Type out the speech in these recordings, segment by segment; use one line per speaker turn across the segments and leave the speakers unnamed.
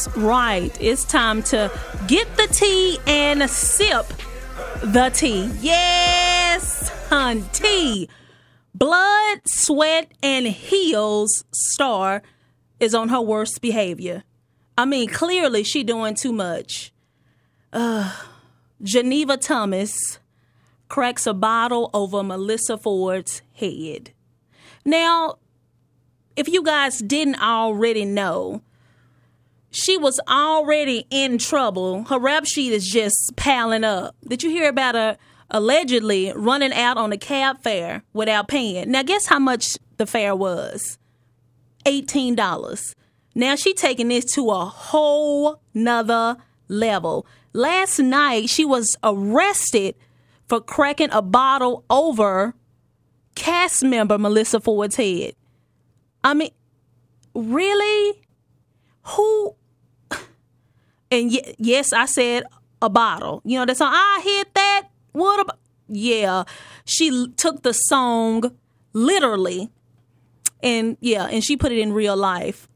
That's right. It's time to get the tea and sip the tea. Yes, hunty. Blood, Sweat, and Heels star is on her worst behavior. I mean, clearly she doing too much. Geneva Thomas cracks a bottle over Melyssa Ford's head. Now, if you guys didn't already know, she was already in trouble. Her rap sheet is just piling up. Did you hear about her allegedly running out on a cab fare without paying? Now, guess how much the fare was? $18. Now, she taking this to a whole nother level. Last night, she was arrested for cracking a bottle over cast member Melyssa Ford's head. I mean, really? Who? And yes, I said a bottle. You know, that song, I hit that. What about? Yeah, she took the song literally. And yeah, and she put it in real life.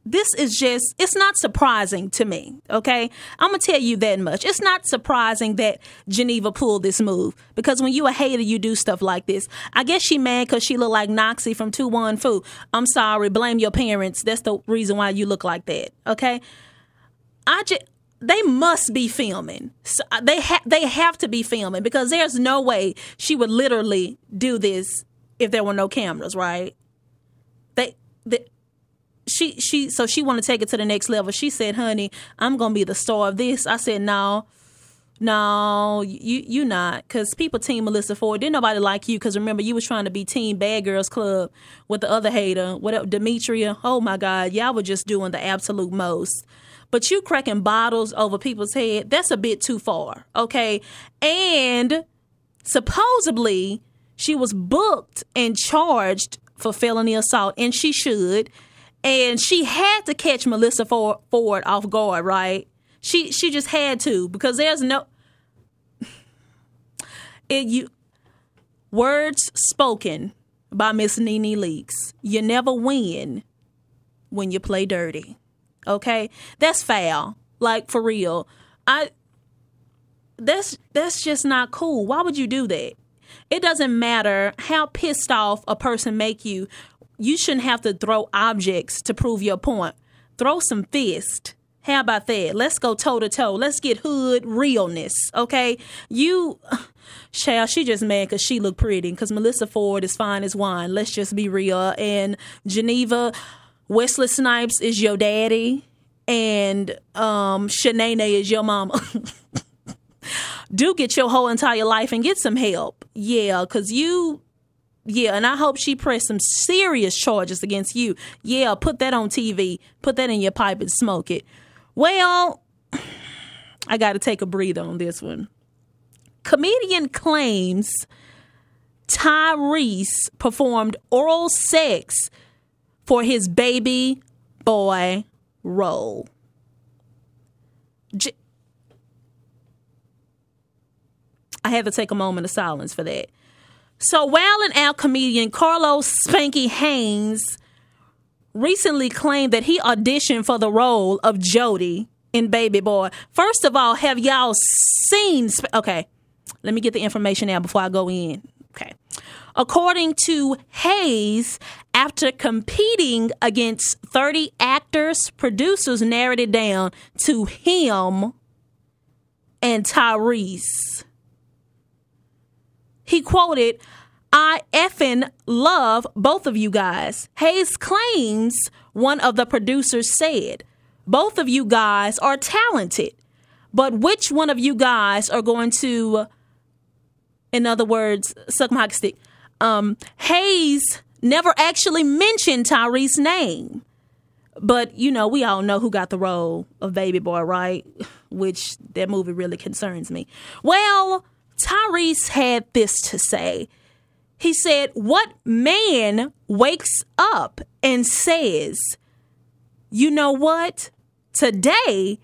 This is just, it's not surprising to me, okay? I'm going to tell you that much. It's not surprising that Geneva pulled this move, because when you a hater, you do stuff like this. I guess she mad because she look like Noxie from 2-1 Foo. I'm sorry, blame your parents. That's the reason why you look like that, okay? They must be filming. So they have to be filming, because there's no way she would literally do this if there were no cameras, right? She want to take it to the next level. She said, honey, I'm going to be the star of this. I said, no, you not. Because people team Melyssa Ford. Didn't nobody like you, because remember, you was trying to be team Bad Girls Club with the other hater, Demetria. Oh, my God. Y'all were just doing the absolute most. But you cracking bottles over people's head, that's a bit too far, okay? And supposedly, she was booked and charged for felony assault, and she should. And she had to catch Melyssa Ford off guard, right? She just had to, because there's no... Words spoken by Miss Nene Leakes. You never win when you play dirty. Okay? That's foul. Like, for real. That's just not cool. Why would you do that? It doesn't matter how pissed off a person make you. You shouldn't have to throw objects to prove your point. Throw some fist. How about that? Let's go toe to toe. Let's get hood realness, okay? She just mad because she look pretty, because Melyssa Ford is fine as wine. Let's just be real. And Geneva, Wesley Snipes is your daddy, and Shanae is your mama. Do get your whole entire life and get some help. Yeah, because and I hope she pressed some serious charges against you. Yeah, put that on TV. Put that in your pipe and smoke it. Well, I got to take a breather on this one. Comedian claims Tyrese performed oral sex for his baby boy role. I had to take a moment of silence for that. So Wild 'N Out comedian Carlos Spanky Haynes recently claimed that he auditioned for the role of Jody in Baby Boy. First of all, have y'all seen... Okay, let me get the information out before I go in. Okay. According to Hayes, after competing against 30 actors, producers narrowed it down to him and Tyrese. He quoted, "I effing love both of you guys." Hayes claims one of the producers said, "Both of you guys are talented, but which one of you guys are going to, in other words, suck my hockey stick?" Hayes never actually mentioned Tyrese's name. But, you know, we all know who got the role of Baby Boy, right? Which, that movie really concerns me. Well, Tyrese had this to say. He said, "What man wakes up and says, you know what? Today,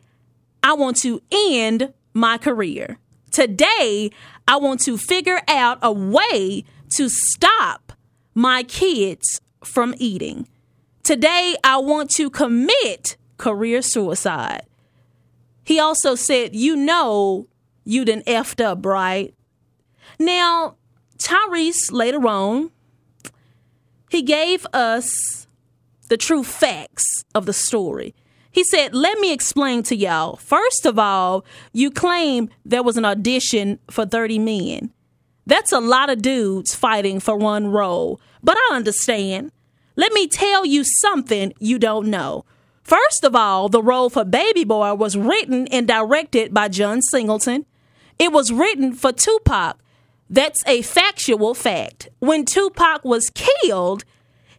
I want to end my career. Today, I want to figure out a way to stop my kids from eating." Today, I want to commit career suicide. He also said, you know, you done effed up, right? Now, Tyrese, later on, he gave us the true facts of the story. He said, let me explain to y'all. First of all, you claim there was an audition for 30 men. That's a lot of dudes fighting for one role. But I understand. Let me tell you something you don't know. First of all, the role for Baby Boy was written and directed by John Singleton. It was written for Tupac. That's a factual fact. When Tupac was killed,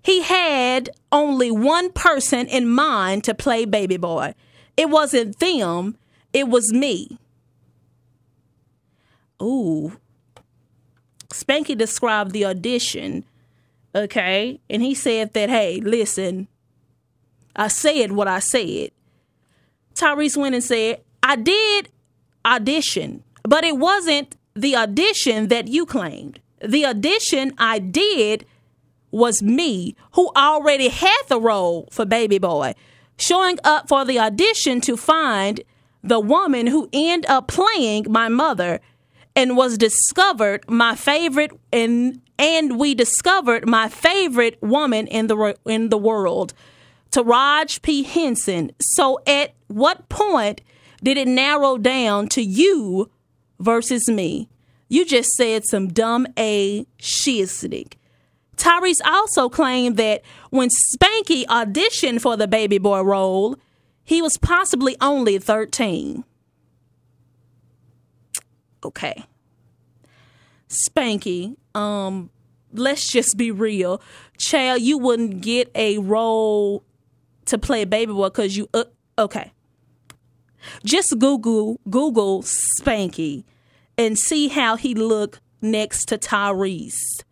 he had only one person in mind to play Baby Boy. It wasn't them. It was me. Ooh. Spanky described the audition, okay? And he said that, hey, listen, I said what I said. Tyrese went and said, I did audition, but it wasn't the audition that you claimed. The audition I did was me, who already had the role for Baby Boy, showing up for the audition to find the woman who ended up playing my mother and was discovered my favorite, and we discovered my favorite woman in the world, Taraji P. Henson. So at what point did it narrow down to you versus me? You just said some dumb A shizzling. Tyrese also claimed that when Spanky auditioned for the Baby Boy role, he was possibly only 13. Okay. Spanky, let's just be real. Child, you wouldn't get a role to play Baby Boy because you, okay. Just Google Spanky and see how he looked next to Tyrese.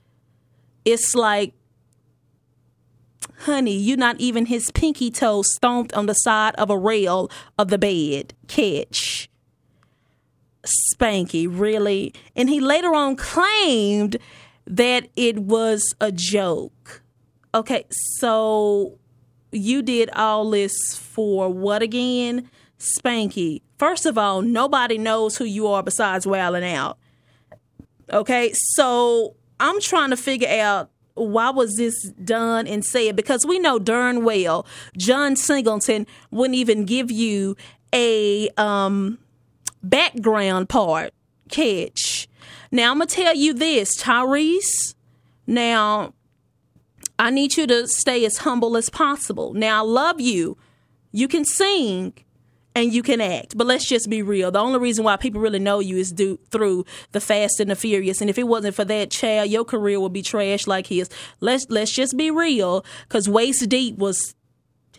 It's like, honey, you're not even his pinky toe stomped on the side of a rail of the bed. Catch. Spanky, really? And he later on claimed that it was a joke. Okay, so you did all this for what again? Spanky. First of all, nobody knows who you are besides wilding out. Okay, so I'm trying to figure out why was this done and said, because we know darn well John Singleton wouldn't even give you a background part. Catch. Now I'm gonna tell you this, Tyrese. Now I need you to stay as humble as possible. Now I love you. You can sing and you can act, but let's just be real. The only reason why people really know you is through the Fast and the Furious. And if it wasn't for that, child, your career would be trash like his. Let's just be real, because Waist Deep was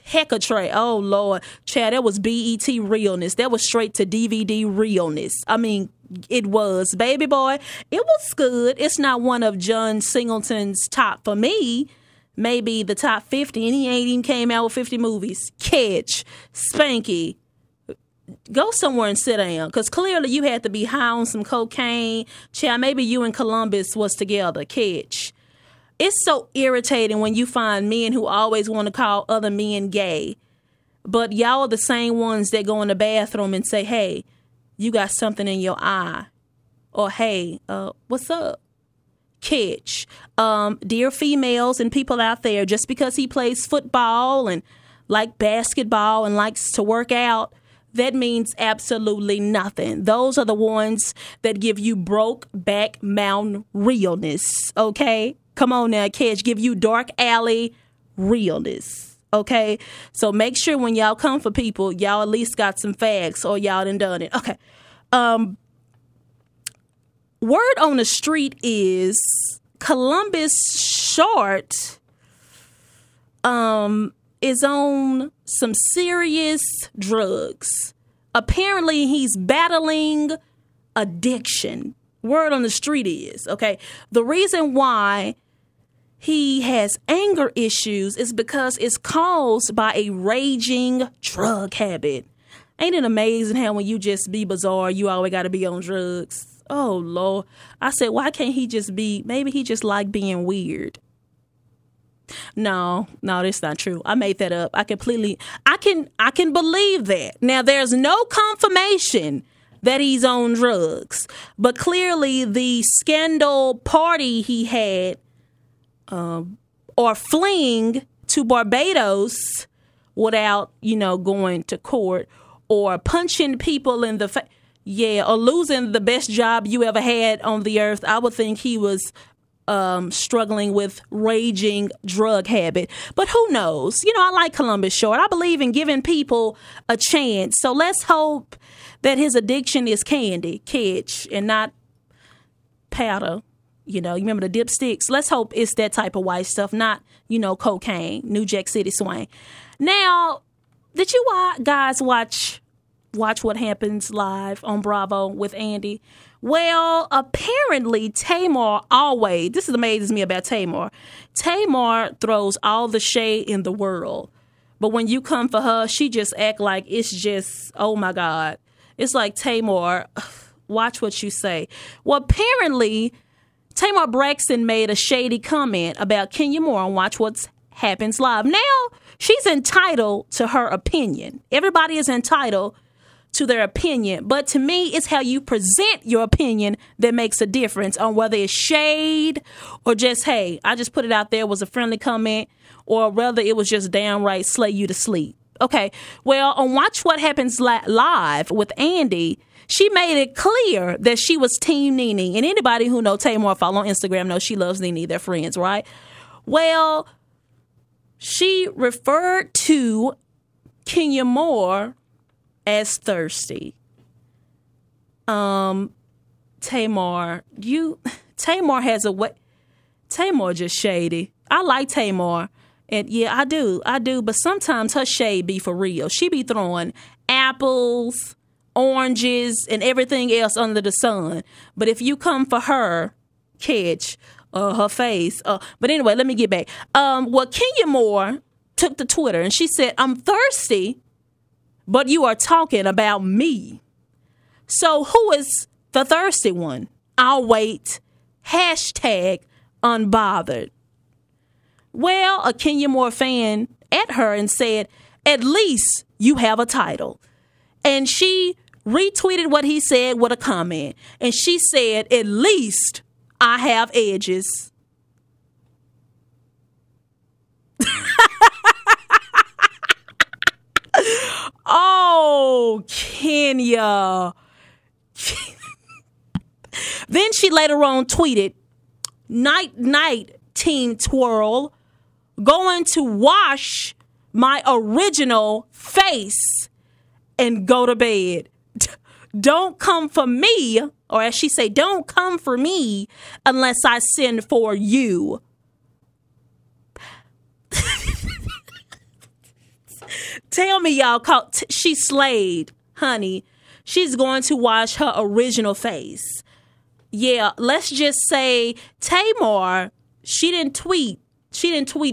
heck of trash. Oh Lord, child, that was BET realness. That was straight to DVD realness. I mean, it was. Baby Boy, it was good. It's not one of John Singleton's top for me. Maybe the top 50, and he ain't even came out with 50 movies. Catch. Spanky. Go somewhere and sit down, because clearly you had to be high on some cocaine. Child, maybe you and Columbus was together. Catch. It's so irritating when you find men who always want to call other men gay, but y'all are the same ones that go in the bathroom and say, hey, you got something in your eye. Or, hey, what's up? Catch. Dear females and people out there, just because he plays football and like basketball and likes to work out, that means absolutely nothing. Those are the ones that give you broke back mountain realness, okay? Come on now, Catch. Give you dark alley realness, okay? So make sure when y'all come for people, y'all at least got some facts or y'all done it. Okay. Word on the street is Columbus Short is on some serious drugs. Apparently, he's battling addiction. Word on the street is, okay, the reason why he has anger issues is because it's caused by a raging drug habit. Ain't it amazing how when you just be bizarre, you always got to be on drugs? Oh, Lord. I said, why can't he just be, maybe he just like being weird. No, that's not true. I made that up. I can believe that. Now, there's no confirmation that he's on drugs, but clearly the scandal party he had, or fling to Barbados without, going to court, or punching people in the face, or losing the best job you ever had on the earth. I would think he was struggling with raging drug habit. But who knows? I like Columbus Short. I believe in giving people a chance. So let's hope that his addiction is candy, catch, and not powder. You remember the dipsticks? Let's hope it's that type of white stuff, not, cocaine, New Jack City swing. Now, did you guys watch What Happens Live on Bravo with Andy? Well, apparently Tamar this amazes me about Tamar. Tamar throws all the shade in the world. But when you come for her, she just act like it's just, oh my God. It's like, Tamar, watch what you say. Well, apparently Tamar Braxton made a shady comment about Kenya Moore on Watch What Happens Live. Now, she's entitled to her opinion. Everybody is entitled to their opinion. But to me, it's how you present your opinion that makes a difference on whether it's shade or just, hey, I just put it out there, was a friendly comment, or whether it was just downright slay you to sleep. Okay, well, on Watch What Happens Live with Andy, she made it clear that she was Team Nene. And anybody who knows Tamar, follow on Instagram, knows she loves Nene. They're friends, right? Well, she referred to Kenya Moore as thirsty. Tamar has a way. Tamar just shady. I like Tamar. And yeah, I do. But sometimes her shade be for real. She be throwing apples, oranges, and everything else under the sun. But if you come for her, catch her face. But anyway, let me get back. Well, Kenya Moore took to Twitter and she said, I'm thirsty, but you are talking about me. So who is the thirsty one? I'll wait. #unbothered. Well, a Kenya Moore fan at her and said, at least you have a title. And she retweeted what he said with a comment. And she said, at least I have edges. Oh, Kenya. Then she later on tweeted, night, Team Twirl, going to wash my original face and go to bed. Don't come for me, or as she say, don't come for me unless I send for you. Tell me, y'all, she slayed, honey. She's going to wash her original face. Yeah, let's just say Tamar, she didn't tweet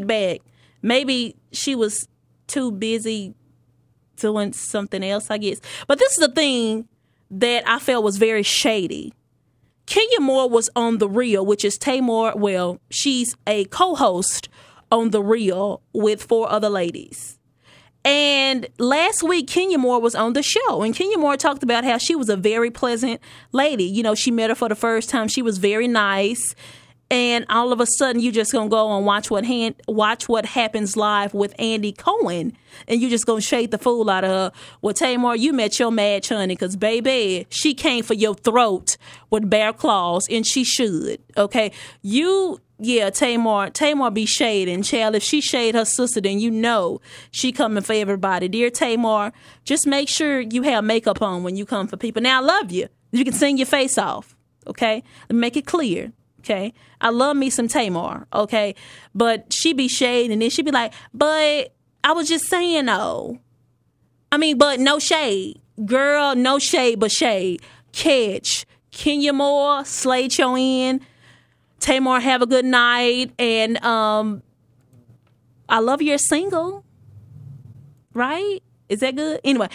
back. Maybe she was too busy doing something else, I guess. But this is the thing that I felt was very shady. Kenya Moore was on The Real, which is Tamar. Well, she's a co-host on The Real with 4 other ladies. And last week, Kenya Moore was on the show. And Kenya Moore talked about how she was a very pleasant lady. She met her for the first time. She was very nice. And all of a sudden, you just going to go and watch what happens live with Andy Cohen. And you just going to shade the fool out of her. Well, Tamar, you met your match, honey, because, baby, she came for your throat with bare claws, and she should, okay? Tamar be shading. Child, if she shade her sister, then she coming for everybody. Dear Tamar, just make sure you have makeup on when you come for people. Now, I love you. You can sing your face off, okay? Make it clear. Okay, I love me some Tamar, okay? But she be shade, and then she be like, but I was just saying, but no shade. Girl, no shade, but shade. Catch. Kenya Moore, slayed your in. Tamar, have a good night. And I love you're single, right? Is that good? Anyway,